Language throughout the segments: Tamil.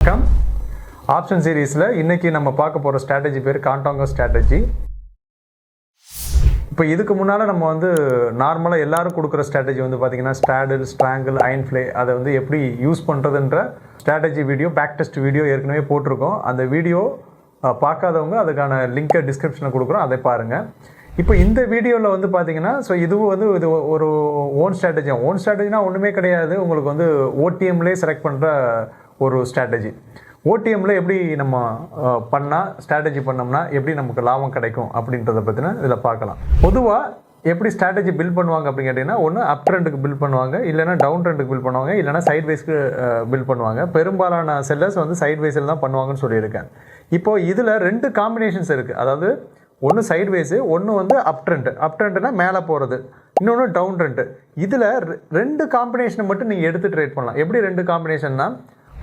வணக்கம். ஆப்ஷன் சீரீஸில் இன்றைக்கி நம்ம பார்க்க போகிற ஸ்ட்ராட்டஜி பேர் கான்டாங்கோ ஸ்ட்ராட்டஜி. இப்போ இதுக்கு முன்னால் நம்ம நார்மலாக எல்லோரும் கொடுக்குற ஸ்ட்ராட்டஜி பார்த்திங்கன்னா ஸ்ட்ராடில், ஸ்ட்ராங்கிள், அயன் ஃப்ளே அதை எப்படி யூஸ் பண்ணுறதுன்ற strategy video, back test video ஏற்கனவே போட்டிருக்கோம். அந்த வீடியோ பார்க்காதவங்க அதுக்கான லிங்கை டிஸ்கிரிப்ஷனில் கொடுக்குறோம், அதை பாருங்கள். இப்போ இந்த வீடியோவில் பார்த்தீங்கன்னா இதுவும் இது ஒரு ஓன் ஸ்ட்ராட்டஜினா ஒன்றுமே கிடையாது. உங்களுக்கு ஓடிஎம்லேயே செலக்ட் பண்ணுற ஒரு ஸ்ட்ராட்டஜி. ஓடிஎம்மில் எப்படி நம்ம பண்ணால் ஸ்ட்ராட்டஜி பண்ணோம்னா எப்படி நமக்கு லாபம் கிடைக்கும் அப்படின்றத பற்றினா இதில் பார்க்கலாம். பொதுவாக எப்படி ஸ்ட்ராட்டஜி பில்ட் பண்ணுவாங்க அப்படின்னு கேட்டிங்கன்னா, ஒன்று அப் ட்ரெண்டுக்கு பில்ட் பண்ணுவாங்க, இல்லைனா டவுன் ட்ரெண்டுக்கு பில்ட் பண்ணுவாங்க, இல்லைனா சைட் வைஸ்க்கு பில்ட் பண்ணுவாங்க. பெரும்பாலான செல்லர்ஸ் சைட் வைஸில் தான் பண்ணுவாங்கன்னு சொல்லியிருக்கேன். இப்போது இதில் 2 காம்பினேஷன்ஸ் இருக்குது. அதாவது ஒன்று சைட் வைஸு, ஒன்று அப் ட்ரெண்டுனா மேலே போகிறது, இன்னொன்று டவுன் ட்ரெண்டு. இதில் 2 காம்பினேஷனை மட்டும் நீங்கள் எடுத்து ட்ரேட் பண்ணலாம். எப்படி 2 காம்பினேஷன்னா,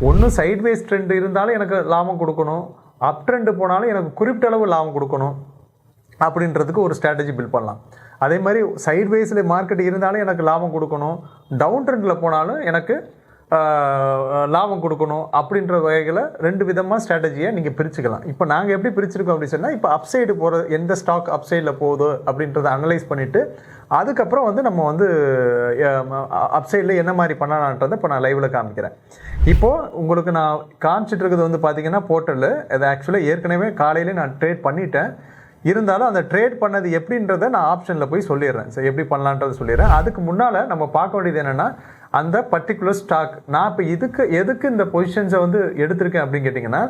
ஒன்று சைட் வைஸ் ட்ரெண்ட் இருந்தாலும் எனக்கு லாபம் கொடுக்கணும், அப் ட்ரெண்டு போனாலும் எனக்கு குறிப்பிட்ட அளவு லாபம் கொடுக்கணும் அப்படின்றதுக்கு ஒரு ஸ்ட்ராட்டஜி பில்ட் பண்ணலாம். அதே மாதிரி சைட் வைஸில் மார்க்கெட் இருந்தாலும் எனக்கு லாபம் கொடுக்கணும், டவுன் ட்ரெண்டில் போனாலும் எனக்கு லாபம் கொடுக்கணும் அப்படின்ற வகையில் 2 விதமாக ஸ்ட்ராட்டஜியை நீங்கள் பிரிச்சுக்கலாம். இப்போ நாங்கள் எப்படி பிரிச்சிருக்கோம் அப்படின்னு சொன்னால், இப்போ அப்சைடு போகிற எந்த ஸ்டாக் அப்சைடில் போகுதோ அப்படின்றத அனலைஸ் பண்ணிவிட்டு அதுக்கப்புறம் நம்ம அப்சைடில் என்ன மாதிரி பண்ணலான்றதை இப்போ நான் லைவில் காமிக்கிறேன். இப்போது உங்களுக்கு நான் காமிச்சிட்டு இருக்கிறது பார்த்தீங்கன்னா போர்ட்டலு. அது ஆக்சுவலாக ஏற்கனவே காலையிலே நான் ட்ரேட் பண்ணிட்டேன். இருந்தாலும் அந்த ட்ரேட் பண்ணது எப்படின்றத நான் ஆப்ஷனில் போய் சொல்லிடுறேன். சரி, எப்படி பண்ணலான்றதை சொல்லிடுறேன். அதுக்கு முன்னால் நம்ம பார்க்க வேண்டியது என்னென்னா, அந்த பர்டிகுலர் ஸ்டாக் நான் இப்போ எதுக்கு இந்த பொசிஷன்ஸை எடுத்திருக்கேன் அப்படின்னு கேட்டிங்கன்னா,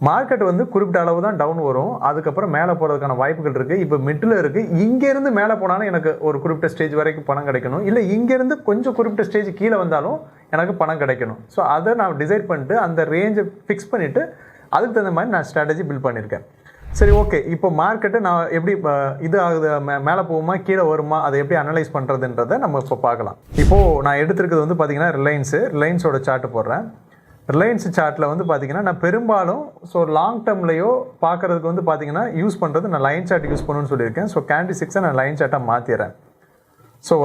மார்க்கெட் குறிப்பிட்ட அளவு தான் டவுன் வரும், அதுக்கப்புறம் மேலே போகிறதுக்கான வாய்ப்புகள் இருக்குது. இப்போ மிட்டில் இருக்குது. இங்கேருந்து மேலே போனாலும் எனக்கு ஒரு குறிப்பிட்ட ஸ்டேஜ் வரைக்கும் பணம் கிடைக்கணும், இல்லை இங்கேருந்து கொஞ்சம் குறிப்பிட்ட ஸ்டேஜ் கீழே வந்தாலும் எனக்கு பணம் கிடைக்கணும். ஸோ அதை நான் டிசைட் பண்ணிட்டு அந்த ரேஞ்சை ஃபிக்ஸ் பண்ணிவிட்டு அதுக்கு தகுந்த மாதிரி நான் ஸ்ட்ராட்டஜி பில்ட் பண்ணியிருக்கேன். சரி, ஓகே. இப்போ மார்க்கெட்டு நான் எப்படி இது ஆகுது, மேலே போகுமா கீழே வருமா, அதை எப்படி அனலைஸ் பண்ணுறதுன்றதை நம்ம இப்போ பார்க்கலாம். இப்போது நான் எடுத்துருக்கிறது பார்த்தீங்கன்னா ரிலையன்ஸோட சார்ட்டு போடுறேன். ரிலையன்ஸ் சார்ட்டில் பார்த்தீங்கன்னா நான் பெரும்பாலும் லாங் டேர்ம்லையோ பார்க்குறதுக்கு பார்த்தீங்கன்னா யூஸ் பண்ணுறது நான் லைன் சார்ட் யூஸ் பண்ணணும்னு சொல்லியிருக்கேன். கேண்டி 6 நான் லைன் சார்ட்டாக மாற்றிடுறேன்.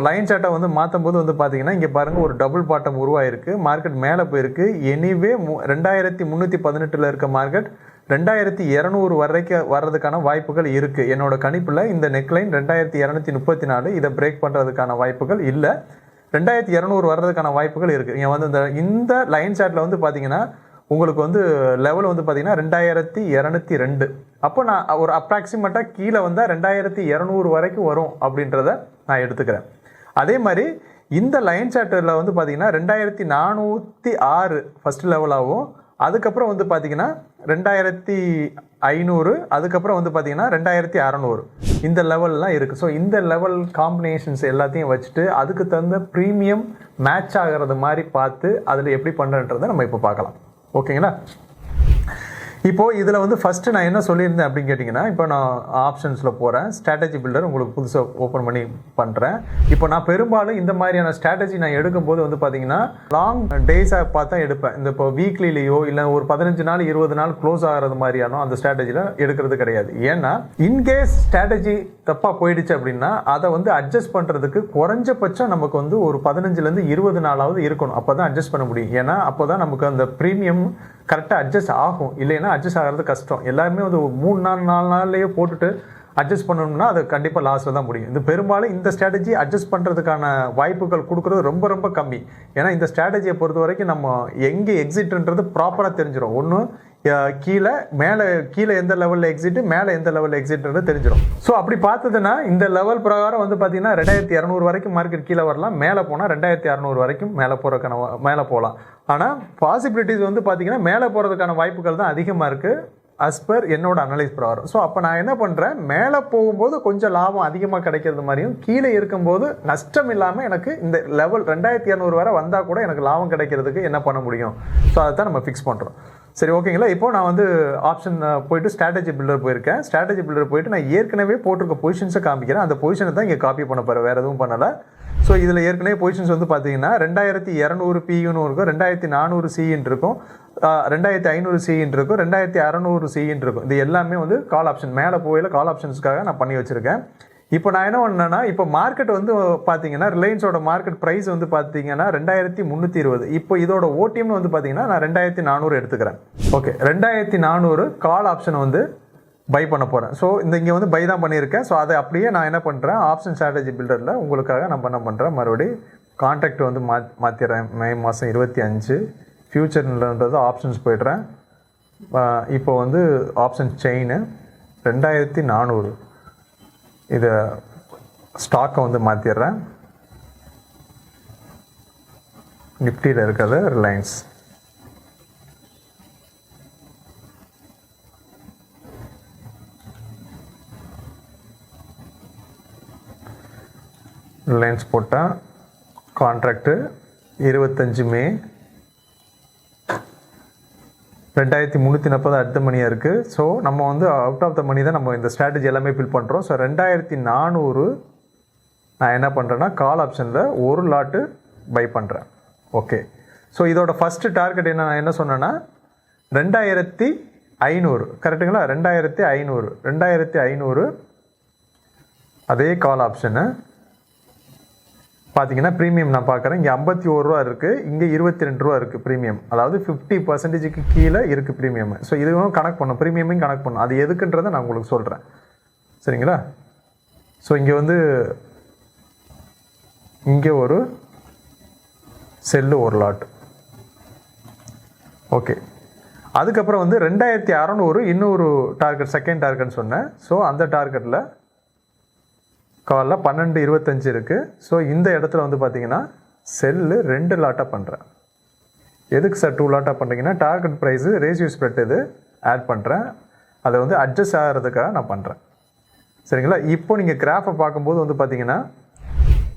லைன் சார்ட்டை மாற்றும் போது பார்த்தீங்கன்னா இங்கே பாருங்கள், ஒரு டபுள் பாட்டம் உருவாயிருக்கு, மார்க்கெட் மேலே போயிருக்கு. எனிவே 2318 இருக்க மார்க்கெட் 2200 வரைக்கும் வர்றதுக்கான வாய்ப்புகள் இருக்குது. என்னோட கணிப்பில் இந்த நெக்லைன் 2234, இதை பிரேக் பண்ணுறதுக்கான வாய்ப்புகள் இல்லை. 2200 வர்றதுக்கான வாய்ப்புகள் இருக்குது. நீங்கள் இந்த லைன் சார்ட்டில் பார்த்தீங்கன்னா உங்களுக்கு லெவல் பார்த்தீங்கன்னா 2202. அப்போ நான் ஒரு அப்ராக்சிமேட்டாக கீழே வந்தால் 2200 வரைக்கும் வரும் அப்படின்றத நான் எடுத்துக்கிறேன். அதே மாதிரி இந்த லைன் சார்ட்டில் பார்த்தீங்கன்னா 2406 ஃபஸ்ட் லெவலாகவும், அதுக்கப்புறம் பார்த்தீங்கன்னா 2500, அதுக்கப்புறம் பார்த்தீங்கன்னா 2600 இந்த லெவல்லாம் இருக்குது. இந்த லெவல் காம்பினேஷன்ஸ் எல்லாத்தையும் வச்சுட்டு அதுக்கு தகுந்த ப்ரீமியம் மேட்ச் ஆகிறது மாதிரி பார்த்து அதில் எப்படி பண்ணுறன்றதை நம்ம இப்போ பார்க்கலாம். ஓகேங்களா? இப்போது இதில் ஃபஸ்ட்டு நான் என்ன சொல்லியிருந்தேன் அப்படின்னு கேட்டிங்கன்னா, இப்போ நான் ஆப்ஷன்ஸில் போகிறேன். ஸ்ட்ராட்டஜி பில்டர் உங்களுக்கு புதுசாக ஓப்பன் பண்ணி பண்ணுறேன். இப்போ நான் பெரும்பாலும் இந்த மாதிரியான ஸ்ட்ராட்டஜி நான் எடுக்கும்போது பார்த்தீங்கன்னா லாங் டேஸாக பார்த்தா எடுப்பேன். இந்த இப்போ வீக்லிலேயோ இல்லை ஒரு 15 நாள் 20 நாள் க்ளோஸ் ஆகிறது மாதிரியானோ அந்த ஸ்ட்ராட்டஜியில் எடுக்கிறது கிடையாது. ஏன்னா இன்கேஸ் ஸ்ட்ராட்டஜி தப்பாக போயிடுச்சு அப்படின்னா அதை அட்ஜஸ்ட் பண்ணுறதுக்கு குறைஞ்சபட்சம் நமக்கு ஒரு 15லேருந்து 20 நாளாவது இருக்கணும். அப்போ தான் அட்ஜஸ்ட் பண்ண முடியும். ஏன்னா அப்போ தான் நமக்கு அந்த ப்ரீமியம் கரெக்டாக அட்ஜஸ்ட் ஆகும். இல்லைன்னா அட்ஜஸ்ட் ஆகிறது கஷ்டம். எல்லாருமே 3-4 நாள்லேயே போட்டுட்டு அட்ஜஸ்ட் பண்ணணும்னா அது கண்டிப்பாக லாஸில் தான் முடியும். இது பெரும்பாலும் இந்த ஸ்ட்ராட்டஜி அட்ஜஸ்ட் பண்ணுறதுக்கான வாய்ப்புகள் கொடுக்குறது ரொம்ப ரொம்ப கம்மி. ஏன்னா இந்த ஸ்ட்ராட்டஜியை பொறுத்த வரைக்கும் நம்ம எங்கே எக்ஸிட்ன்றது ப்ராப்பராக தெரிஞ்சிடும். ஒன்று கீழே எந்த லெவலில் எக்ஸிட்டு, மேலே எந்த லெவலில் எக்ஸிட்ன்றது தெரிஞ்சிடும். ஸோ அப்படி பார்த்ததுன்னா இந்த லெவல் பிரகாரம் பார்த்தீங்கன்னா 2200 வரைக்கும் மார்க்கெட் கீழே வரலாம், மேலே போனால் 2600 வரைக்கும் மேலே போகலாம். ஆனால் பாசிபிலிட்டிஸ் பார்த்தீங்கன்னா மேலே போகிறதுக்கான வாய்ப்புகள் தான் அதிகமாக இருக்குது as per என்னோட அனலைஸ் பிரகாரம். ஸோ அப்போ நான் என்ன பண்ணுறேன், மேலே போகும்போது கொஞ்சம் லாபம் அதிகமாக கிடைக்கிறது மாதிரியும், கீழே இருக்கும்போது நஷ்டம் இல்லாமல் எனக்கு இந்த லெவல் 2200 வரை வந்தால் கூட எனக்கு லாபம் கிடைக்கிறதுக்கு என்ன பண்ண முடியும். ஸோ அதை தான் நம்ம ஃபிக்ஸ் பண்ணுறோம். சரி, ஓகேங்களா? இப்போ நான் ஆப்ஷன் போயிட்டு ஸ்ட்ராட்டஜி பில்டர் போயிருக்கேன். ஸ்ட்ராட்டஜி பில்டர் போயிட்டு நான் ஏற்கனவே போட்டிருக்க பொசிஷன்ஸை காமிக்கிறேன். அந்த பொசிஷனை தான் இங்கே காப்பி பண்ண போகிறேன், வேறு எதுவும் பண்ணலை. ஸோ இதில் ஏற்கனவே பொசிஷன்ஸ் பார்த்தீங்கன்னா 2200 பின்னு இருக்கும், 2400 சின்னு இருக்கும், 2500 சின்னு இருக்கும், 2600 சின்னு இருக்கும். இது எல்லாமே கால் ஆப்ஷன் மேலே போயில கால் ஆப்ஷன்ஸ்க்காக நான் பண்ணி வச்சுருக்கேன். இப்போ நான் என்ன பண்ணேன்னா, இப்போ மார்க்கெட் வந்து பார்த்தீங்கன்னா ரிலையன்ஸோட மார்க்கெட் ப்ரைஸ் வந்து பார்த்தீங்கன்னா 2320. இப்போ இதோட ஓடிஎம்னு வந்து பார்த்தீங்கன்னா நான் 2400 எடுத்துக்கிறேன். ஓகே, 2400 கால் ஆப்ஷன் வந்து பை பண்ண போகிறேன். ஸோ இங்கே வந்து பை தான் பண்ணியிருக்கேன். ஸோ அதை அப்படியே நான் என்ன பண்ணுறேன், ஆப்ஷன் ஸ்ட்ராட்டஜி பில்டரில் உங்களுக்காக நான் என்ன பண்ணுறேன், மறுபடியும் கான்ட்ராக்ட் வந்து மாற்றிடுறேன். மே மாதம் 25 ஃபியூச்சர்ன்றது ஆப்ஷன்ஸ் போய்ட்றேன். இப்போ வந்து ஆப்ஷன் செயின் 2400 இதை ஸ்டாக்கை வந்து மாற்றிடுறேன். நிஃப்டியில் இருக்கிறது ரிலையன்ஸ். ரிலையன்ஸ் போட்டால் கான்ட்ராக்டு 25 மே 2340 அடுத்த மணியாக இருக்குது. ஸோ நம்ம வந்து அவுட் ஆஃப் த மணி தான் நம்ம இந்த ஸ்ட்ராட்டஜி எல்லாமே ஃபில் பண்ணுறோம். ஸோ 2400 நான் என்ன பண்ணுறேன்னா கால் ஆப்ஷனில் ஒரு லாட்டு பை பண்ணுறேன். ஓகே, ஸோ இதோட ஃபஸ்ட்டு டார்கெட் நான் என்ன சொன்னேன்னா 2500, கரெக்டுங்களா? 2500 அதே கால் ஆப்ஷனு பார்த்தீங்கன்னா ப்ரீமியம் நான் பார்க்குறேன். இங்கே 51 ரூபா இருக்குது, இங்கே 22 ரூபா இருக்குது ப்ரீமியம். அதாவது 50%க்கு கீழே இருக்குது ப்ரீமியம். ஸோ இதுவும் கணக்கு பண்ணும், ப்ரீமியமையும் கணக்கு பண்ணும். அது எதுக்குன்றதை நான் உங்களுக்கு சொல்கிறேன், சரிங்களா? ஸோ இங்கே வந்து இங்கே ஒரு செல்லு ஒரு லாட். ஓகே, அதுக்கப்புறம் வந்து 2600 இன்னொரு டார்கெட், செகண்ட் டார்கெட் சொன்னேன். ஸோ அந்த டார்கெட்டில் காலில் 12:25 இருக்குது. ஸோ இந்த இடத்துல வந்து பார்த்தீங்கன்னா செல்லு 2 லாட்டாக பண்ணுறேன். எதுக்கு சார் 2 லாட்டாக பண்ணுறீங்கன்னா, டார்கெட் ப்ரைஸு ரேஷியோ ஸ்ப்ரெட் இது ஆட் பண்ணுறேன். அதை வந்து அட்ஜஸ்ட் ஆகிறதுக்காக நான் பண்ணுறேன், சரிங்களா? இப்போ நீங்கள் கிராஃபை பார்க்கும்போது வந்து பார்த்தீங்கன்னா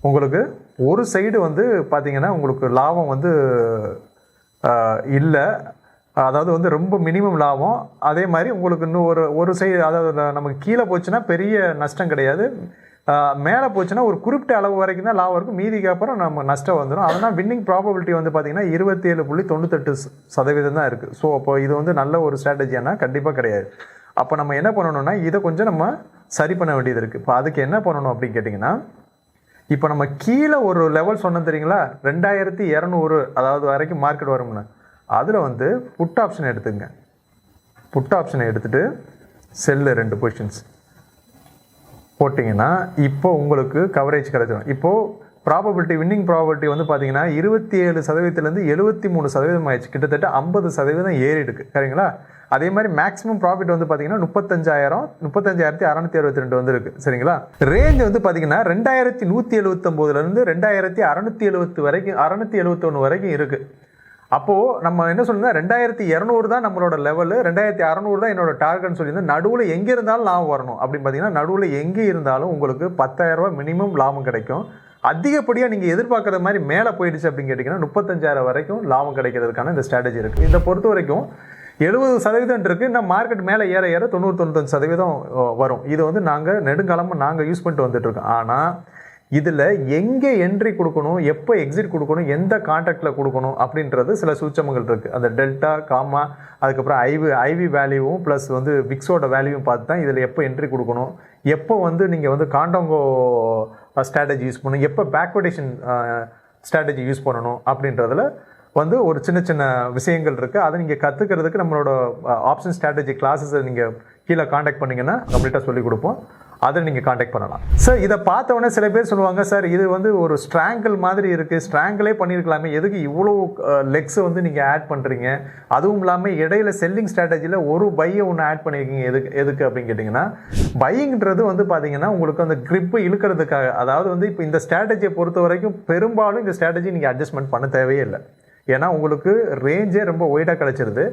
உங்களுக்கு ஒரு சைடு வந்து பார்த்தீங்கன்னா உங்களுக்கு லாபம் வந்து இல்லை, அதாவது வந்து ரொம்ப மினிமம் லாபம். அதே மாதிரி உங்களுக்கு இன்னும் ஒரு சைடு, அதாவது நமக்கு கீழே போச்சுன்னா பெரிய நஷ்டம் கிடையாது, மேலே போச்சுன்னா ஒரு குறிப்பிட்ட அளவு வரைக்கும் தான் லாபம் இருக்கும், மீதிக்கு அப்புறம் நம்ம நஷ்டம் வந்துடும். அதனால் வின்னிங் ப்ராபபிலிட்டி வந்து பார்த்திங்கன்னா 27.98% தான் இருக்குது. ஸோ அப்போ இது வந்து நல்ல ஒரு ஸ்ட்ராட்டஜியானா கண்டிப்பாக கிடையாது. அப்போ நம்ம என்ன பண்ணணும்னா இதை கொஞ்சம் நம்ம சரி பண்ண வேண்டியது இருக்குது. இப்போ அதுக்கு என்ன பண்ணணும் அப்படின்னு கேட்டிங்கன்னா, இப்போ நம்ம கீழே ஒரு லெவல் சொன்னோம் தெரியுங்களா, 2200 அதாவது வரைக்கும் மார்க்கெட் வரும்னு, அதில் வந்து புட் ஆப்ஷன் எடுத்துங்க. புட் ஆப்ஷனை எடுத்துகிட்டு செல்லு 2 பொசிஷன்ஸ் போட்டிங்கன்னா இப்போ உங்களுக்கு கவரேஜ் கிடைச்சிடும். இப்போது ப்ராபபிலிட்டி, வின்னிங் ப்ராபபிலிட்டி வந்து பார்த்தீங்கன்னா 27%லேருந்து 73% ஆயிடுச்சு. கிட்டத்தட்ட 50% ஏறிடுக்கு, சரிங்களா? அதே மாதிரி மேக்ஸிமம் ப்ராஃபிட் வந்து பார்த்தீங்கன்னா 35,662 வந்துருக்கு, சரிங்களா? ரேஞ்ச் வந்து பார்த்தீங்கன்னா 2179லேருந்து 2670 வரைக்கும், 671 வரைக்கும் இருக்குது. அப்போது நம்ம என்ன சொல்லணும்னா 2200 தான் நம்மளோட லெவலு, 2600 தான் என்னோட டார்கெட்னு சொல்லியிருந்தேன். நடுவில் எங்கே இருந்தாலும் லாபம் வரணும் அப்படின்னு பார்த்தீங்கன்னா, நடுவில் எங்கே இருந்தாலும் உங்களுக்கு 10,000 ரூபா மினிமம் லாபம் கிடைக்கும். அதிகப்படியாக நீங்கள் எதிர்பார்க்குற மாதிரி மேலே போயிடுச்சு அப்படின்னு கேட்டிங்கன்னா 35,000 வரைக்கும் லாபம் கிடைக்கிறதுக்கான இந்த ஸ்ட்ராட்டஜி இருக்குது. இதை பொறுத்த வரைக்கும் 70% இருக்குது. இன்னும் மார்க்கெட் மேலே ஏற 90-95% வரும். இது வந்து நாங்கள் நெடுங்காலமாக நாங்கள் யூஸ் பண்ணிட்டு வந்துட்டுருக்கோம். ஆனால் இதில் எங்கே என்ட்ரி கொடுக்கணும், எப்போ எக்ஸிட் கொடுக்கணும், எந்த கான்ட்ராக்டில் கொடுக்கணும் அப்படின்றது சில சூட்சமங்கள் இருக்குது. அந்த டெல்டா, காமா, அதுக்கப்புறம் ஐவி வேல்யூவும் ப்ளஸ் வந்து விக்ஸோட வேல்யூவும் பார்த்து தான் இதில் எப்போ என்ட்ரி கொடுக்கணும், எப்போ வந்து நீங்கள் வந்து காண்டோங்கோ ஸ்ட்ராட்டஜி யூஸ் பண்ணணும், எப்போ பேக்வர்டேஷன் ஸ்ட்ராட்டஜி யூஸ் பண்ணணும் அப்படின்றதுல வந்து ஒரு சின்ன சின்ன விஷயங்கள் இருக்குது. அதை நீங்கள் கற்றுக்கிறதுக்கு நம்மளோட ஆப்ஷன் ஸ்ட்ராட்டஜி கிளாஸஸை நீங்கள் கீழே காண்டாக்ட் பண்ணிங்கன்னா கம்ப்ளீட்டாக சொல்லிக் கொடுப்போம். அதை நீங்கள் காண்டாக்ட் பண்ணலாம். சார் இதை பார்த்த உடனே சில பேர் சொல்லுவாங்க, சார் இது வந்து ஒரு ஸ்ட்ராங்கிள் மாதிரி இருக்குது, ஸ்ட்ராங்கிளே பண்ணியிருக்கலாமே, எதுக்கு இவ்வளோ லெக்ஸை வந்து நீங்கள் ஆட் பண்ணுறீங்க, அதுவும் இல்லாமல் இடையில செல்லிங் ஸ்ட்ராட்டஜியில் ஒரு பையை ஒன்று ஆட் பண்ணியிருக்கீங்க, எதுக்கு அப்படின்னு கேட்டிங்கன்னா, பையிங்கிறது வந்து பார்த்தீங்கன்னா உங்களுக்கு அந்த கிரிப்பை இழுக்கிறதுக்காக. அதாவது வந்து இப்போ இந்த ஸ்ட்ராட்டஜியை பொறுத்த வரைக்கும் பெரும்பாலும் இந்த ஸ்ட்ராட்டஜி நீங்கள் அட்ஜஸ்ட்மெண்ட் பண்ண தேவையே இல்லை. ஏன்னா உங்களுக்கு ரேஞ்சே ரொம்ப ஒய்டாக கிடச்சிருது.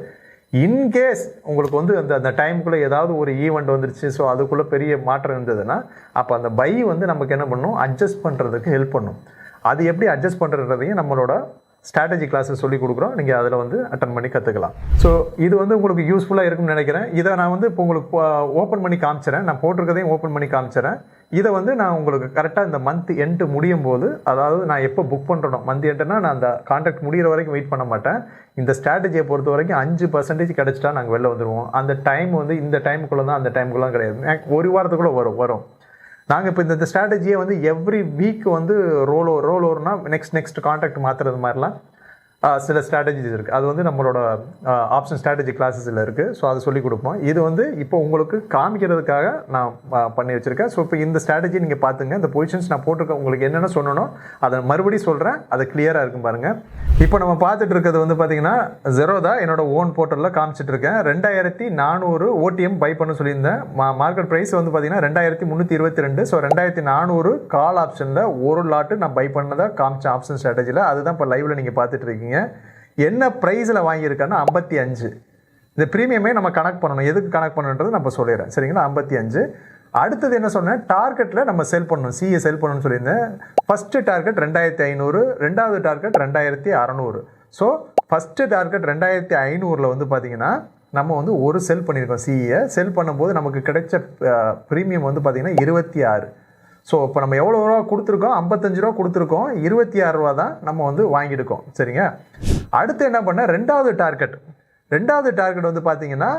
இன்கேஸ் உங்களுக்கு வந்து அந்த டைமுக்குள்ளே ஏதாவது ஒரு ஈவெண்ட் வந்துருச்சு, ஸோ அதுக்குள்ளே பெரிய மாற்றம் இருந்ததுன்னா அப்போ அந்த பை வந்து நமக்கு என்ன பண்ணணும், அட்ஜஸ்ட் பண்ணுறதுக்கு ஹெல்ப் பண்ணும். அது எப்படி அட்ஜஸ்ட் பண்ணுறதையும் நம்மளோட ஸ்ட்ராட்டஜி கிளாஸஸ் சொல்லி கொடுக்குறோம். நீங்கள் அதில் வந்து அட்டன் பண்ணி கற்றுக்கலாம். ஸோ இது வந்து உங்களுக்கு யூஸ்ஃபுல்லாக இருக்கும்னு நினைக்கிறேன். இதை நான் வந்து இப்போ உங்களுக்கு ஓப்பன் பண்ணி காமிச்சிடறேன். நான் போட்டிருக்கதையும் ஓப்பன் பண்ணி காமிச்சிடறேன். இதை வந்து நான் உங்களுக்கு கரெக்டாக இந்த மந்த் எண்டு முடியும் போது, அதாவது நான் எப்போ புக் பண்ணுறனோ, மந்த் எண்டுனா நான் அந்த கான்ட்ராக்ட் முடிகிற வரைக்கும் வெயிட் பண்ண மாட்டேன். இந்த ஸ்ட்ராட்டஜியை பொறுத்த வரைக்கும் 5% கிடச்சிட்டா நாங்கள் வெளில வந்துடுவோம். அந்த டைம் வந்து இந்த டைமுக்குள்ளே தான், அந்த டைமுக்குள்ளே கிடையாது, ஒரு வாரத்துக்குள்ளே வரும். நாங்கள் இப்போ இந்த ஸ்ட்ராட்டஜியை வந்து எவ்ரி வீக் வந்து ரோல் ஓவர்னா நெக்ஸ்ட் கான்ட்ராக்ட் மாற்றுறது மாதிரிலாம் சில ஸ்ட்ராட்டஜிஸ் இருக்குது. அது வந்து நம்மளோட ஆப்ஷன் ஸ்ட்ராட்டஜி கிளாஸஸில் இருக்குது. ஸோ அது சொல்லிக் கொடுப்போம். இது வந்து இப்போ உங்களுக்கு காமிக்கிறதுக்காக நான் பண்ணி வச்சுருக்கேன். ஸோ இப்போ இந்த ஸ்ட்ராட்டஜி நீங்கள் பார்த்துங்க. இந்த பொசிஷன்ஸ் நான் போட்டிருக்கேன். உங்களுக்கு என்னென்ன சொல்லணும் அதை மறுபடியும் சொல்கிறேன். அது கிளியராக இருக்கும் பாருங்கள். இப்போ நம்ம பார்த்துட்டு இருக்கிறது வந்து பார்த்தீங்கன்னா ஜெரோதா என்னோட ஓன் போர்ட்டலில் காமிச்சிட்டு இருக்கேன். 2400 ஓடிஎம் பை பண்ண சொல்லியிருந்தேன். மார்க்கெட் ப்ரைஸ் வந்து பார்த்தீங்கன்னா 2322. ஸோ 2400 கால் ஆப்ஷனில் ஒரு லாட்டு நான் பை பண்ணதை காமிச்சேன் ஆப்ஷன் ஸ்ட்ராட்டஜியில். அதுதான் இப்போ லைவில் நீங்கள் பார்த்துட்டு இருக்கீங்க. என்ன பிரைஸில் வாங்கியிருக்கேன்னா 55. இந்த ப்ரீமியமே நம்ம கனெக்ட் பண்ணணும். எதுக்கு கனெக்ட் பண்ணணுன்றது நம்ம சொல்லிடுறேன். சரிங்களா? 55. அடுத்தது என்ன சொன்னேன், டார்கெட்டில் நம்ம செல் பண்ணணும். சிஏ செல் பண்ணணும்னு சொல்லியிருந்தேன். ஃபஸ்ட்டு டார்கெட் 2500, ரெண்டாவது டார்கெட் 2600. ஸோ ஃபஸ்ட்டு டார்கெட் 2500 வந்து பார்த்தீங்கன்னா நம்ம வந்து ஒரு செல் பண்ணியிருக்கோம். சிஏ செல் பண்ணும்போது நமக்கு கிடைச்ச ப்ரீமியம் வந்து பார்த்தீங்கன்னா 26. ஸோ இப்போ நம்ம எவ்வளோ ரூபா கொடுத்துருக்கோம், 55 ரூபா கொடுத்துருக்கோம், 26 ரூபா தான் நம்ம வந்து வாங்கியிருக்கோம். சரிங்க? அடுத்து என்ன பண்ண, ரெண்டாவது டார்கெட் வந்து பார்த்தீங்கன்னா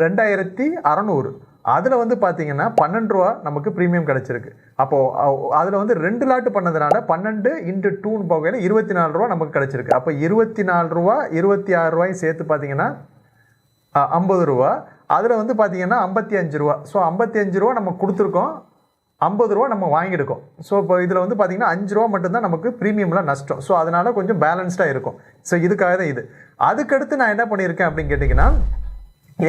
2600. அதில் வந்து பார்த்தீங்கன்னா 12 ரூபா நமக்கு ப்ரீமியம் கிடச்சிருக்கு. அப்போது அதில் வந்து 2 லாட்டு பண்ணதுனால 12 × 2 போகையில் 24 ரூபா நமக்கு கிடச்சிருக்கு. அப்போ 24 ரூபா 26 ரூபாயும் சேர்த்து பார்த்தீங்கன்னா 50 ரூபா. அதில் வந்து பார்த்தீங்கன்னா 55 ரூபா. ஸோ 55 ரூபா நம்ம கொடுத்துருக்கோம், 50 ரூபா நம்ம வாங்கியிருக்கோம். ஸோ இப்போ இதில் வந்து பார்த்தீங்கன்னா 5 ரூபா மட்டும்தான் நமக்கு ப்ரீமியம்லாம் நஷ்டம். ஸோ அதனால் கொஞ்சம் பேலன்ஸ்டாக இருக்கும். ஸோ இதுக்காக தான் இது. அதுக்கடுத்து நான் என்ன பண்ணியிருக்கேன் அப்படின்னு கேட்டிங்கன்னா,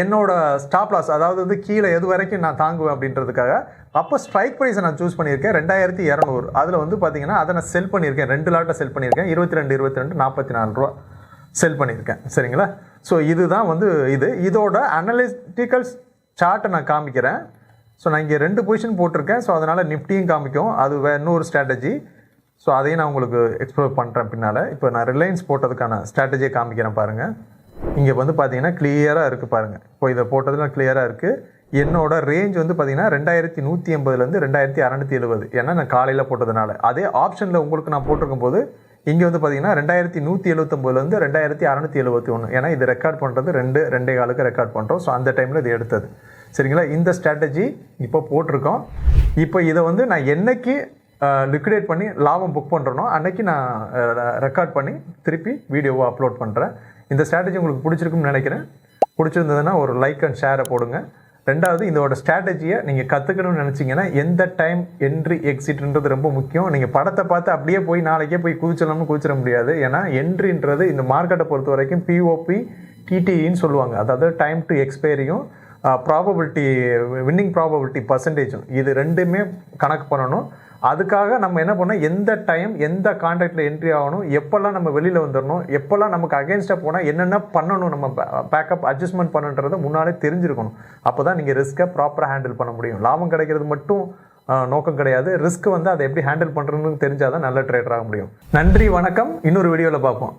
என்னோட ஸ்டாப் லாஸ், அதாவது வந்து கீழே எது வரைக்கும் நான் தாங்குவேன் அப்படின்றதுக்காக அப்போ ஸ்ட்ரைக் ப்ரைஸை நான் சூஸ் பண்ணியிருக்கேன் 2200. அதில் வந்து பார்த்தீங்கன்னா அதை நான் செல் பண்ணியிருக்கேன். 2 லாட்டை செல் பண்ணியிருக்கேன். 22 44 ரூபா செல் பண்ணியிருக்கேன். சரிங்களா? ஸோ இதுதான் வந்து இதோட அனலிட்டிக்கல் சார்ட்டை நான் காமிக்கிறேன். ஸோ நான் இங்கே 2 பொசிஷன் போட்டிருக்கேன். ஸோ அதனால் நிஃப்டியும் காமிக்கும். அது இன்னொரு ஸ்ட்ராட்டஜி. ஸோ அதையும் நான் உங்களுக்கு எக்ஸ்ப்ளோர் பண்ணுறேன் பின்னால். இப்போ நான் ரிலையன்ஸ் போட்டதுக்கான ஸ்ட்ராட்டஜியை காமிக்கிறேன் பாருங்கள். இங்கே வந்து பார்த்தீங்கன்னா கிளியராக இருக்குது பாருங்கள். இப்போ இதை போட்டதில் கிளியராக இருக்குது. என்னோட ரேஞ்ச் வந்து பார்த்தீங்கன்னா 2180 2670. ஏன்னா நான் காலையில் போட்டதுனால. அதே ஆப்ஷனில் உங்களுக்கு நான் போட்டிருக்கும் போது இங்கே வந்து பார்த்தீங்கன்னா 2179 2671. ஏன்னா இது ரெக்கார்ட் பண்ணுறது 2.25 ரெக்கார்ட் பண்ணுறோம். ஸோ அந்த டைமில் இது எடுத்தது. சரிங்களா? இந்த ஸ்ட்ராட்டஜி இப்போ போட்டிருக்கோம். இப்போ இதை வந்து நான் என்னைக்கு லிக்விடேட் பண்ணி லாபம் புக் பண்ணுறனோ அன்னைக்கு நான் ரெக்கார்ட் பண்ணி திருப்பி வீடியோவை அப்லோட் பண்ணுறேன். இந்த ஸ்ட்ராட்டஜி உங்களுக்கு பிடிச்சிருக்குன்னு நினைக்கிறேன். பிடிச்சிருந்ததுன்னா ஒரு லைக் அண்ட் ஷேரை போடுங்க. ரெண்டாவது, இதோட ஸ்ட்ராட்டஜியை நீங்கள் கற்றுக்கணும்னு நினச்சிங்கன்னா எந்த டைம் என்ட்ரி எக்ஸிட்ன்றது ரொம்ப முக்கியம். நீங்கள் படத்தை பார்த்து அப்படியே போய் நாளைக்கே போய் குதிச்சிட முடியாது. ஏன்னா என்ட்ரின்றது இந்த மார்க்கெட்டை பொறுத்த வரைக்கும் பிஓபி டிடிஇன்னு சொல்லுவாங்க. அதாவது டைம் டு எக்ஸ்பைரியும் ப்ராபபிலிட்டி வின்னிங் ப்ராபபிலிட்டி பர்சன்டேஜும், இது ரெண்டுமே கணக்கு பண்ணணும். அதுக்காக நம்ம என்ன பண்ணோம், எந்த டைம் எந்த கான்ட்ராக்டில் என்ட்ரி ஆகணும், எப்போல்லாம் நம்ம வெளியில் வந்துடணும், எப்போல்லாம் நமக்கு அகேன்ஸ்டாக போனால் என்னென்ன பண்ணணும், நம்ம பேக்கப் அட்ஜஸ்ட்மெண்ட் பண்ணுன்றதை முன்னாலே தெரிஞ்சிருக்கணும். அப்போ தான் நீங்கள் ரிஸ்க்கை ப்ராப்பராக ஹேண்டில் பண்ண முடியும். லாபம் கிடைக்கிறது மட்டும் நோக்கம் கிடையாது. ரிஸ்க் வந்து அதை எப்படி ஹேண்டில் பண்ணுறதுன்னு தெரிஞ்சால் தான் நல்ல ட்ரேடர் ஆக முடியும். நன்றி, வணக்கம். இன்னொரு வீடியோவில் பார்ப்போம்.